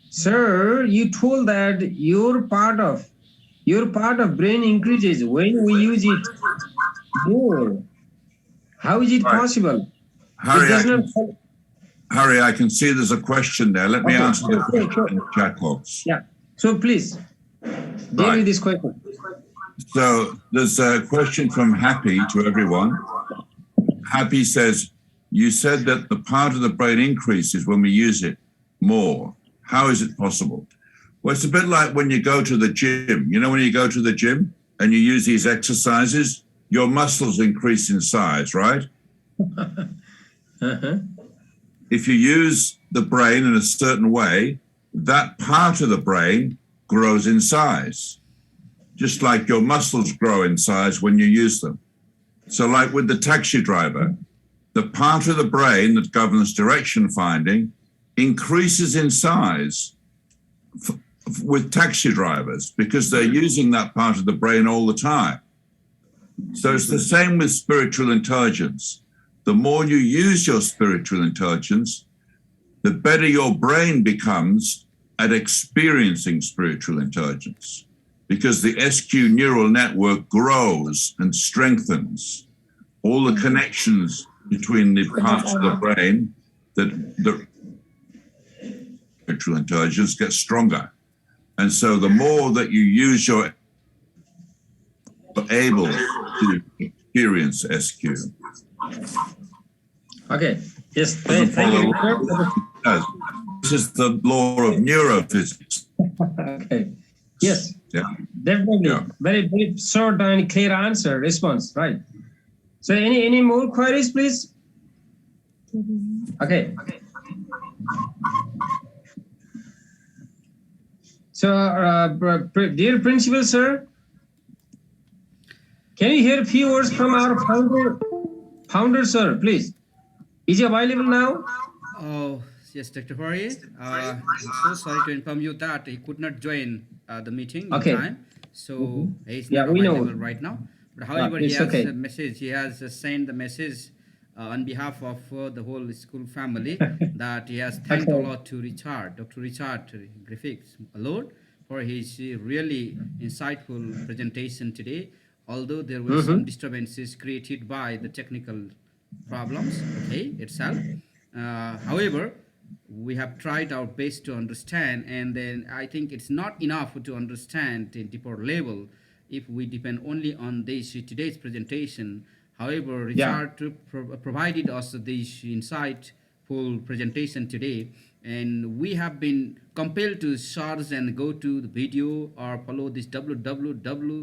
sir, you told that your part of brain increases when we use it more. How is it possible? Harry, I can see there's a question there. Let me answer the question in the chat box. Yeah. So please deal with this question. So there's a question from Happy to everyone. Happy says, you said that the part of the brain increases when we use it more. How is it possible? Well, it's a bit like when you go to the gym. You know, when you go to the gym and you use these exercises, your muscles increase in size, right? If you use the brain in a certain way, that part of the brain grows in size, just like your muscles grow in size when you use them. So like with the taxi driver, the part of the brain that governs direction finding increases in size with taxi drivers because they're using that part of the brain all the time. So it's the same with spiritual intelligence. The more you use your spiritual intelligence, the better your brain becomes at experiencing spiritual intelligence, because the SQ neural network grows and strengthens all the connections between the parts of the brain that the spiritual intelligence gets stronger. And so the more that you use your able to experience SQ. Okay. Yes. Thank you. This is the law of neurophysics. Okay. Yes. Yeah. Definitely. Yeah. Very, very short and clear answer, response, right? So any more queries, please? Okay. So, dear principal, sir, can you hear a few words from our founder, sir, please? Is he available now? Oh, yes, Dr. Hori. I'm so sorry to inform you that he could not join the meeting in time. So he's not available right now. But however, he has a message. He has sent the message on behalf of the whole school family that he has thanked a lot to Richard, Dr. Richard Griffiths, Lord, for his really insightful presentation today. Although there were some disturbances created by the technical problems, itself. However, we have tried our best to understand, and then I think it's not enough to understand in deeper level if we depend only on this today's presentation. However, Richard provided us this insightful presentation today, and we have been compelled to search and go to the video or follow this www.sqyi.com.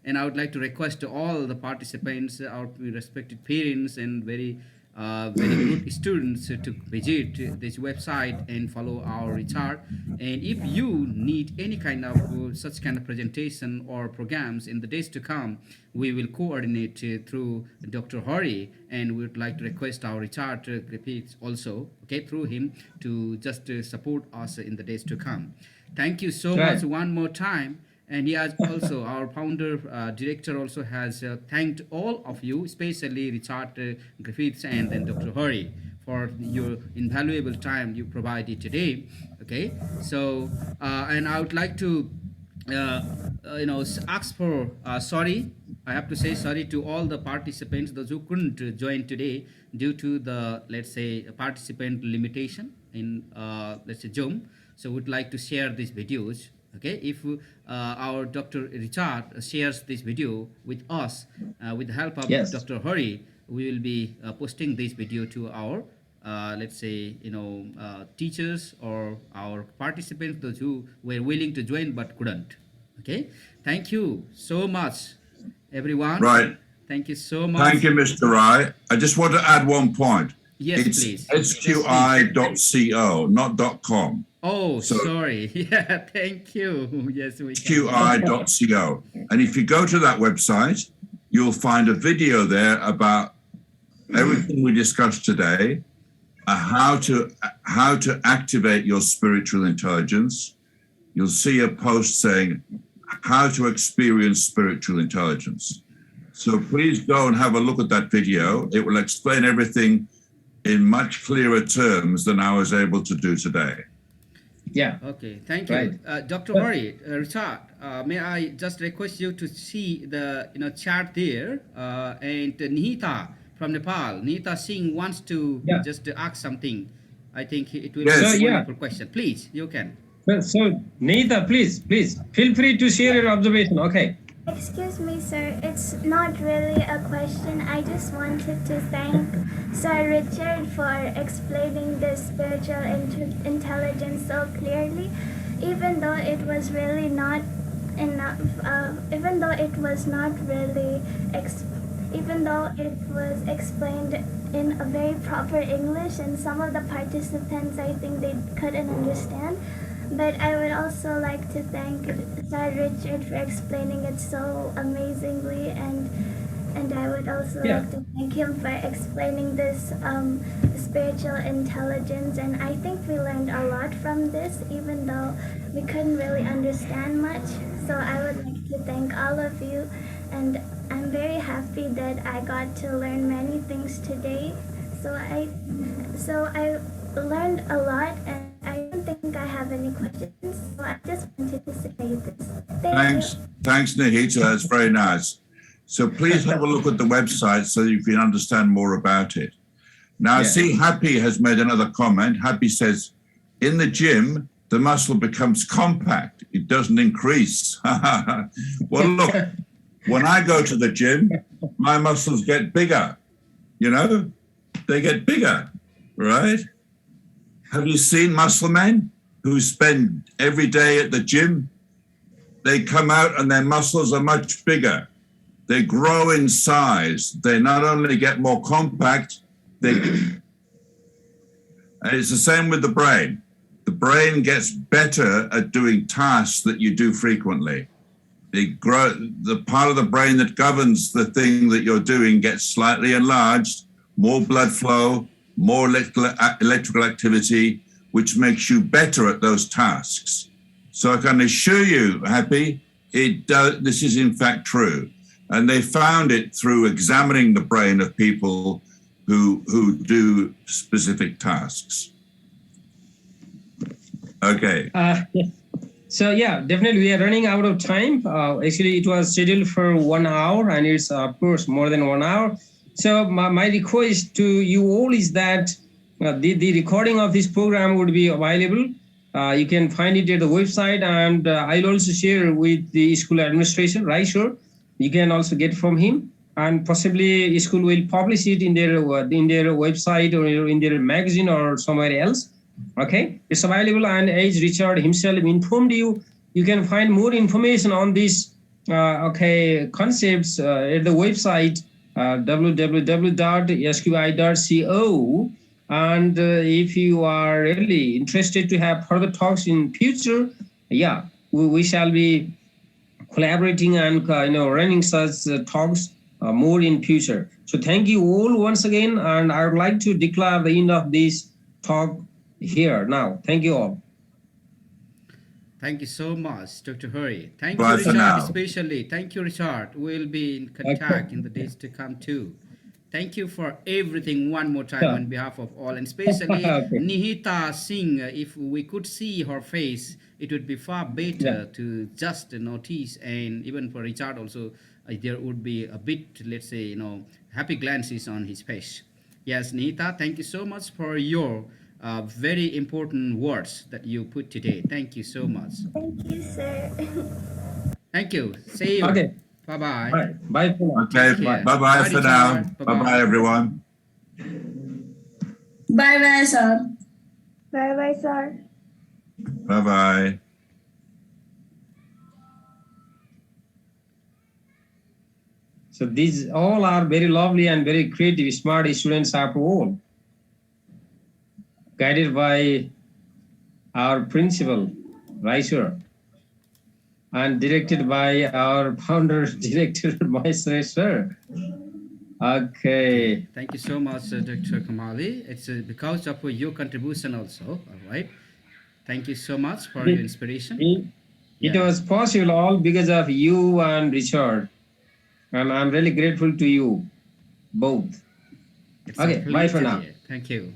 And I would like to request to all the participants, our respected parents and very good students to visit this website and follow our Richard. And if you need any kind of such kind of presentation or programs in the days to come, we will coordinate through Dr. Hori, and we would like to request our Richard Griffiths also, through him to just support us in the days to come. Thank you so much one more time. And he has also, our founder, director also has thanked all of you, especially Richard Griffiths and then Dr. Hari, for your invaluable time you provided today. Okay, so and I would like to ask for sorry. I have to say sorry to all the participants, those who couldn't join today due to the, let's say, participant limitation in let's say Zoom. So would like to share these videos. Okay, if our Dr. Richard shares this video with us with the help of Yes. Dr. Hari, we will be posting this video to our let's say teachers or our participants, those who were willing to join but couldn't. Okay, thank you so much, everyone. Right. Thank you so much. Thank you, Mr. Rai. I just want to add one point. Yes, it's please. sqi.co, not .com. Oh, So- sorry. Yeah, thank you. Yes, we can. sqi.co. And if you go to that website, you'll find a video there about everything we discussed today, how to activate your spiritual intelligence. You'll see a post saying how to experience spiritual intelligence. So please go and have a look at that video. It will explain everything in much clearer terms than I was able to do today. Yeah. Okay, thank you. Right. Dr. Hari, Richard, may I just request you to see the chat there, and Nihita from Nepal, Nihita Singh wants to just ask something. I think it will Yes. be a So, wonderful question. Please, you can. So, Neeta, please feel free to share your observation. Okay. Excuse me, sir. It's not really a question. I just wanted to thank Sir Richard for explaining the spiritual intelligence so clearly, even though it was really not enough. Even though it was not really, even though it was explained in a very proper English, and some of the participants, I think they couldn't understand. But I would also like to thank Sir Richard for explaining it so amazingly, and I would also like to thank him for explaining this spiritual intelligence. And I think we learned a lot from this, even though we couldn't really understand much. So I would like to thank all of you, and I'm very happy that I got to learn many things today. So I learned a lot, and I don't think I have any questions, so I just wanted to say this. Thanks, Nihita. That's very nice. So please have a look at the website so you can understand more about it. Now, I see Happy has made another comment. Happy says, in the gym, the muscle becomes compact. It doesn't increase. Well, look, when I go to the gym, my muscles get bigger. They get bigger, right? Have you seen muscle men who spend every day at the gym? They come out and their muscles are much bigger. They grow in size. They not only get more compact, and it's the same with the brain. The brain gets better at doing tasks that you do frequently. The part of the brain that governs the thing that you're doing gets slightly enlarged, more blood flow, more electrical activity, which makes you better at those tasks. So I can assure you, Happy, this is in fact true. And they found it through examining the brain of people who do specific tasks. Okay. So definitely we are running out of time. Actually, it was scheduled for 1 hour, and it's of course more than 1 hour. So my request to you all is that the recording of this program would be available. You can find it at the website, and I'll also share with the school administration, right? Sure, you can also get from him, and possibly school will publish it in their website or in their magazine or somewhere else. Okay, it's available, and as Richard himself informed you, you can find more information on these concepts at the website www.sqi.co. And if you are really interested to have further talks in future, we shall be collaborating and running such talks more in future. So thank you all once again, and I would like to declare the end of this talk here now. Thank you all. Thank you so much, Dr. Hari. Thank Bye you, for Richard, now. especially. Thank you, Richard. We'll be in contact in the days to come too. Thank you for everything one more time Yeah. on behalf of all, and especially Okay. Nihita Singh. If we could see her face, it would be far better to just notice, and even for Richard also, there would be a bit, let's say, happy glances on his face. Yes, Nihita, thank you so much for your very important words that you put today. Thank you so much. Thank you, sir. Thank you. See you. Okay. Bye-bye. Bye. Bye for now. Okay, Take care. bye-bye Bye, for now. Richard. Bye-bye, Bye-bye. everyone. Bye bye, sir. Bye bye, sir. Bye-bye. So these all are very lovely and very creative, smart students after all, guided by our principal, Raisher, and directed by our founder, director, myself, sir. Okay. Thank you so much, Dr. Kamali. It's because of your contribution also. All right. Thank you so much for your inspiration. It Yeah. was possible all because of you and Richard. And I'm really grateful to you both. It's Okay, a bye for pleasure, now. dear. Thank you.